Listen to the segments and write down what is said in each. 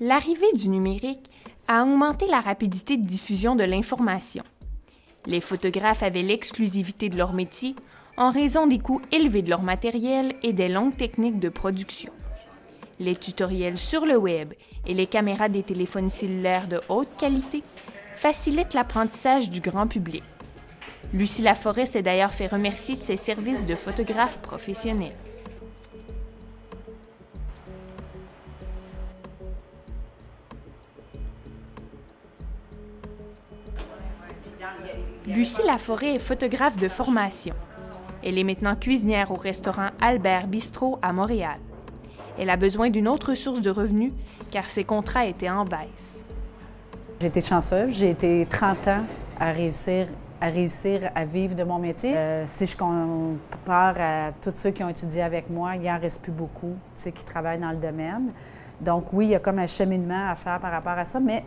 L'arrivée du numérique a augmenté la rapidité de diffusion de l'information. Les photographes avaient l'exclusivité de leur métier en raison des coûts élevés de leur matériel et des longues techniques de production. Les tutoriels sur le web et les caméras des téléphones cellulaires de haute qualité facilitent l'apprentissage du grand public. Lucie Laforêt s'est d'ailleurs fait remercier de ses services de photographe professionnel. Lucie Laforêt est photographe de formation. Elle est maintenant cuisinière au restaurant Albert Bistrot à Montréal. Elle a besoin d'une autre source de revenus car ses contrats étaient en baisse. J'ai été chanceuse, j'ai été 30 ans à réussir à vivre de mon métier. Si je compare à tous ceux qui ont étudié avec moi, il n'en reste plus beaucoup, qui travaillent dans le domaine. Donc oui, il y a comme un cheminement à faire par rapport à ça, mais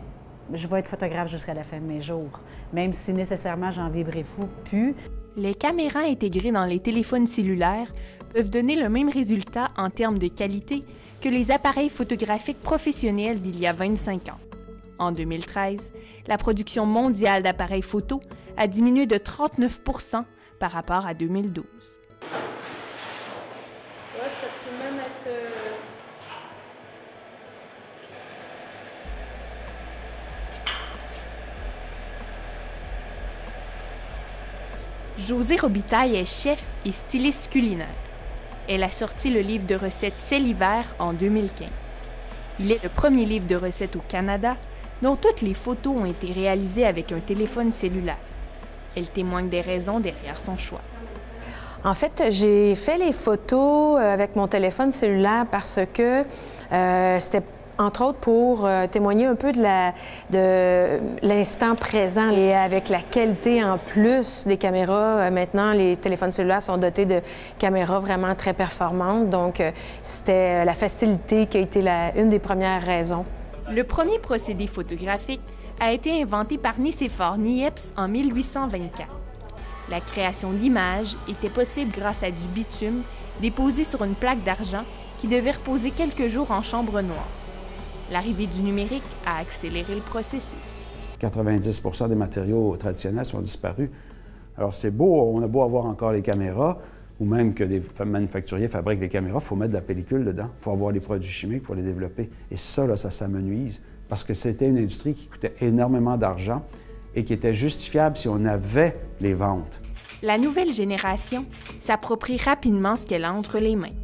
je vais être photographe jusqu'à la fin de mes jours, même si nécessairement j'en vivrai plus. Les caméras intégrées dans les téléphones cellulaires peuvent donner le même résultat en termes de qualité que les appareils photographiques professionnels d'il y a 25 ans. En 2013, la production mondiale d'appareils photo a diminué de 39 % par rapport à 2012. Josée Robitaille est chef et styliste culinaire. Elle a sorti le livre de recettes C'est l'hiver en 2015. Il est le premier livre de recettes au Canada dont toutes les photos ont été réalisées avec un téléphone cellulaire. Elle témoigne des raisons derrière son choix. En fait, j'ai fait les photos avec mon téléphone cellulaire parce que c'était entre autres pour témoigner un peu de l'instant présent et avec la qualité en plus des caméras. Maintenant, les téléphones cellulaires sont dotés de caméras vraiment très performantes. Donc, c'était la facilité qui a été une des premières raisons. Le premier procédé photographique a été inventé par Nicéphore Niepce en 1824. La création d'images était possible grâce à du bitume déposé sur une plaque d'argent qui devait reposer quelques jours en chambre noire. L'arrivée du numérique a accéléré le processus. 90 % des matériaux traditionnels sont disparus. Alors c'est beau, on a beau avoir encore les caméras, ou même que des manufacturiers fabriquent les caméras, il faut mettre de la pellicule dedans, il faut avoir les produits chimiques pour les développer. Et ça, là, ça s'amenuise, parce que c'était une industrie qui coûtait énormément d'argent et qui était justifiable si on avait les ventes. La nouvelle génération s'approprie rapidement ce qu'elle a entre les mains.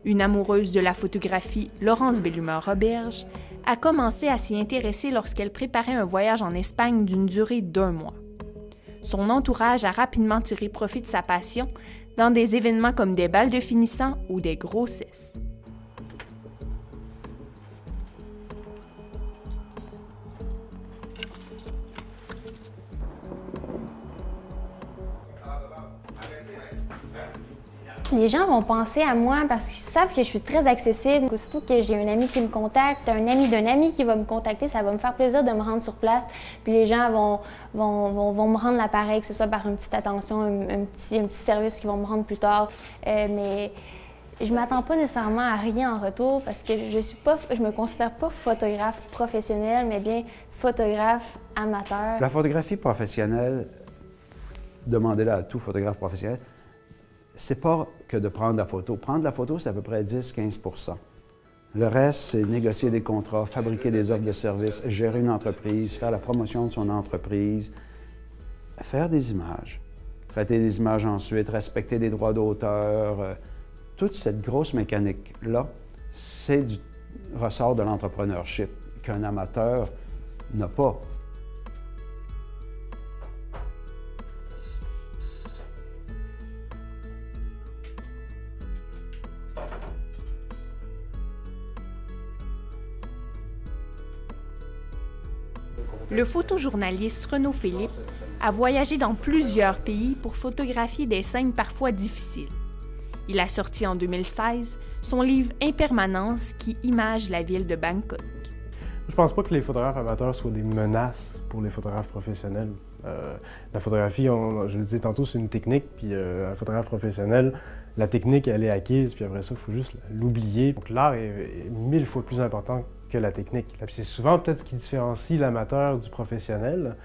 Une amoureuse de la photographie, Laurence Bellumeur-Roberge, a commencé à s'y intéresser lorsqu'elle préparait un voyage en Espagne d'une durée d'1 mois. Son entourage a rapidement tiré profit de sa passion dans des événements comme des bals de finissants ou des grossesses. Les gens vont penser à moi parce qu'ils savent que je suis très accessible. Surtout que j'ai un ami qui me contacte, un ami d'un ami qui va me contacter, ça va me faire plaisir de me rendre sur place. Puis les gens vont me rendre l'appareil, que ce soit par une petite attention, un petit service qu'ils vont me rendre plus tard. Mais je m'attends pas nécessairement à rien en retour parce que je me considère pas photographe professionnel, mais bien photographe amateur. La photographie professionnelle, demandez-la à tout photographe professionnel, c'est pas que de prendre la photo. Prendre la photo, c'est à peu près 10-15 %. Le reste, c'est négocier des contrats, fabriquer des offres de services, gérer une entreprise, faire la promotion de son entreprise, faire des images, traiter des images ensuite, respecter des droits d'auteur. Toute cette grosse mécanique-là, c'est du ressort de l'entrepreneurship qu'un amateur n'a pas. Le photojournaliste Renaud Philippe a voyagé dans plusieurs pays pour photographier des scènes parfois difficiles. Il a sorti en 2016 son livre Impermanence qui image la ville de Bangkok. Je pense pas que les photographes amateurs soient des menaces pour les photographes professionnels. La photographie, je le disais tantôt, c'est une technique, puis un photographe professionnel, la technique, elle est acquise, puis après ça, il faut juste l'oublier. Donc l'art est 1000 fois plus important que la technique. C'est souvent peut-être ce qui différencie l'amateur du professionnel,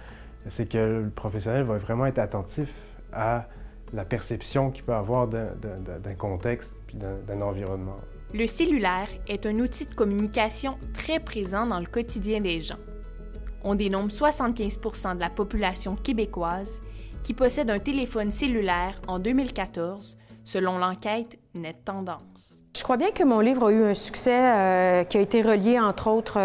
c'est que le professionnel va vraiment être attentif à la perception qu'il peut avoir d'un contexte puis d'un environnement. Le cellulaire est un outil de communication très présent dans le quotidien des gens. On dénombre 75% de la population québécoise qui possède un téléphone cellulaire en 2014, selon l'enquête Net Tendance. Je crois bien que mon livre a eu un succès qui a été relié, entre autres,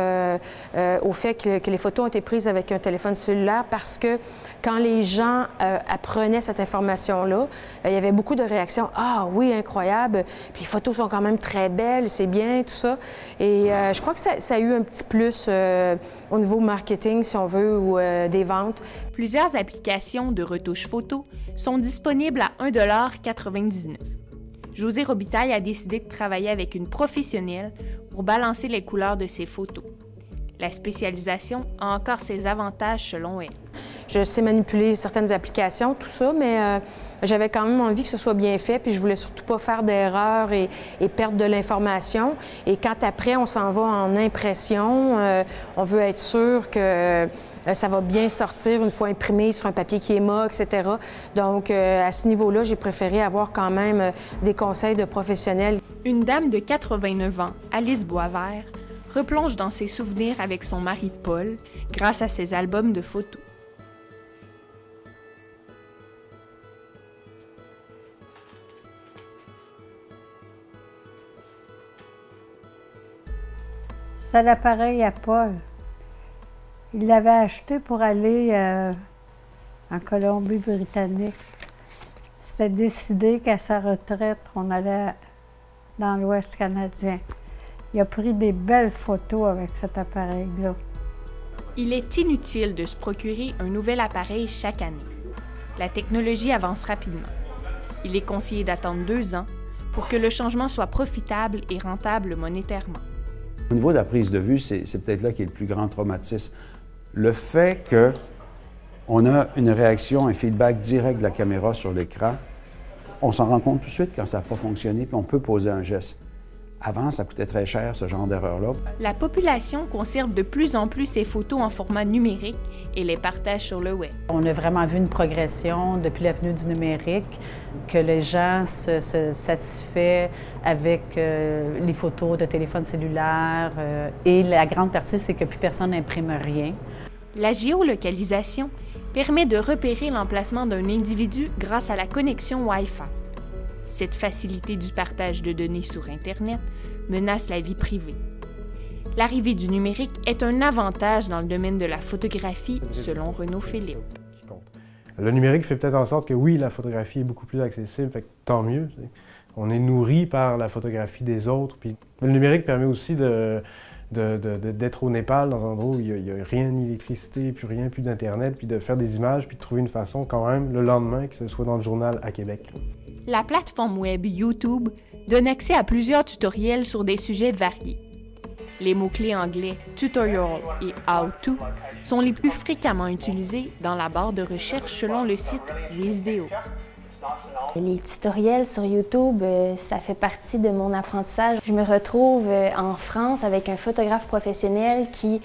au fait que les photos ont été prises avec un téléphone cellulaire parce que quand les gens apprenaient cette information-là, il y avait beaucoup de réactions. « Ah oui, incroyable! Puis les photos sont quand même très belles, c'est bien, tout ça. » Et je crois que ça a eu un petit plus au niveau marketing, si on veut, ou des ventes. Plusieurs applications de retouche photo sont disponibles à 1,99 $. José Robitaille a décidé de travailler avec une professionnelle pour balancer les couleurs de ses photos. La spécialisation a encore ses avantages selon elle. Je sais manipuler certaines applications, tout ça, mais j'avais quand même envie que ce soit bien fait, puis je voulais surtout pas faire d'erreurs et perdre de l'information. Et quand après, on s'en va en impression, on veut être sûr que ça va bien sortir une fois imprimé sur un papier qui est mat, etc. Donc, à ce niveau-là, j'ai préféré avoir quand même des conseils de professionnels. Une dame de 89 ans, Alice Boisvert, replonge dans ses souvenirs avec son mari Paul grâce à ses albums de photos. C'est l'appareil à Paul. Il l'avait acheté pour aller en Colombie-Britannique. C'était décidé qu'à sa retraite, on allait dans l'Ouest canadien. Il a pris des belles photos avec cet appareil-là. Il est inutile de se procurer un nouvel appareil chaque année. La technologie avance rapidement. Il est conseillé d'attendre 2 ans pour que le changement soit profitable et rentable monétairement. Au niveau de la prise de vue, c'est peut-être là qu'est le plus grand traumatisme. Le fait qu'on a une réaction, un feedback direct de la caméra sur l'écran, on s'en rend compte tout de suite quand ça n'a pas fonctionné, puis on peut poser un geste. Avant, ça coûtait très cher, ce genre d'erreur-là. La population conserve de plus en plus ses photos en format numérique et les partage sur le web. On a vraiment vu une progression depuis l'avenue du numérique, que les gens se satisfait avec les photos de téléphone cellulaire. Et la grande partie, c'est que plus personne n'imprime rien. La géolocalisation permet de repérer l'emplacement d'un individu grâce à la connexion Wi-Fi. Cette facilité du partage de données sur Internet menace la vie privée. L'arrivée du numérique est un avantage dans le domaine de la photographie, selon Renaud Philippe. Le numérique fait peut-être en sorte que oui, la photographie est beaucoup plus accessible, fait que tant mieux. On est nourri par la photographie des autres. Puis le numérique permet aussi d'être au Népal, dans un endroit où il n'y a rien, ni d'électricité, plus rien, plus d'Internet, puis de faire des images, puis de trouver une façon quand même, le lendemain, que ce soit dans le journal à Québec. La plateforme web YouTube donne accès à plusieurs tutoriels sur des sujets variés. Les mots-clés anglais « tutorial » et « how to » sont les plus fréquemment utilisés dans la barre de recherche selon le site Wisdeo. Les tutoriels sur YouTube, ça fait partie de mon apprentissage. Je me retrouve en France avec un photographe professionnel qui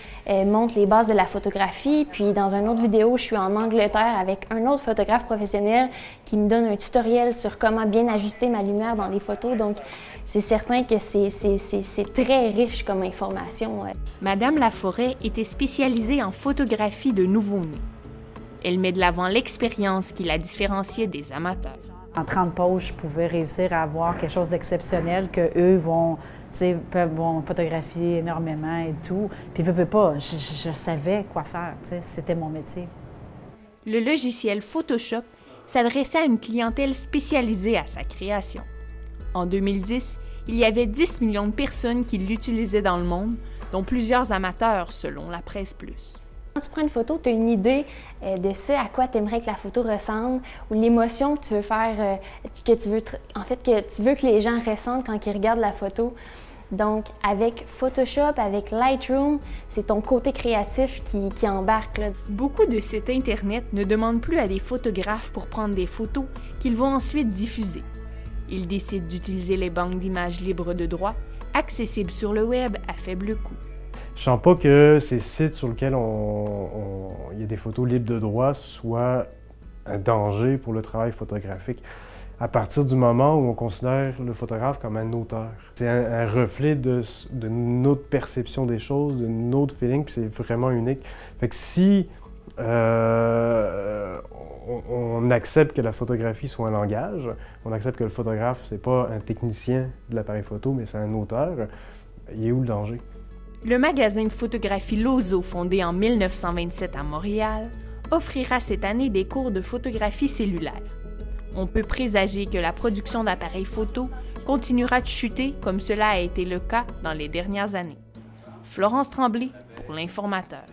montre les bases de la photographie. Puis dans une autre vidéo, je suis en Angleterre avec un autre photographe professionnel qui me donne un tutoriel sur comment bien ajuster ma lumière dans les photos. Donc c'est certain que c'est très riche comme information. Madame Laforêt était spécialisée en photographie de nouveau-nés. Elle met de l'avant l'expérience qui la différenciait des amateurs. En 30 poses, je pouvais réussir à avoir quelque chose d'exceptionnel qu'eux vont photographier énormément et tout. Puis, veux pas, je savais quoi faire, c'était mon métier. Le logiciel Photoshop s'adressait à une clientèle spécialisée à sa création. En 2010, il y avait 10 millions de personnes qui l'utilisaient dans le monde, dont plusieurs amateurs, selon la Presse Plus. Quand tu prends une photo, tu as une idée de ce à quoi tu aimerais que la photo ressemble ou l'émotion que tu veux faire, que tu veux que les gens ressentent quand ils regardent la photo. Donc, avec Photoshop, avec Lightroom, c'est ton côté créatif qui embarque, là. Beaucoup de sites Internet ne demandent plus à des photographes pour prendre des photos qu'ils vont ensuite diffuser. Ils décident d'utiliser les banques d'images libres de droit, accessibles sur le web à faible coût. Je sens pas que ces sites sur lesquels il y a des photos libres de droit soient un danger pour le travail photographique. À partir du moment où on considère le photographe comme un auteur. C'est un reflet de notre perception des choses, de notre feeling, puis c'est vraiment unique. Fait que si on accepte que la photographie soit un langage, on accepte que le photographe, c'est pas un technicien de l'appareil photo, mais c'est un auteur, il est où le danger? Le magasin de photographie Lozo, fondé en 1927 à Montréal, offrira cette année des cours de photographie cellulaire. On peut présager que la production d'appareils photo continuera de chuter comme cela a été le cas dans les dernières années. Florence Tremblay pour l'Informateur.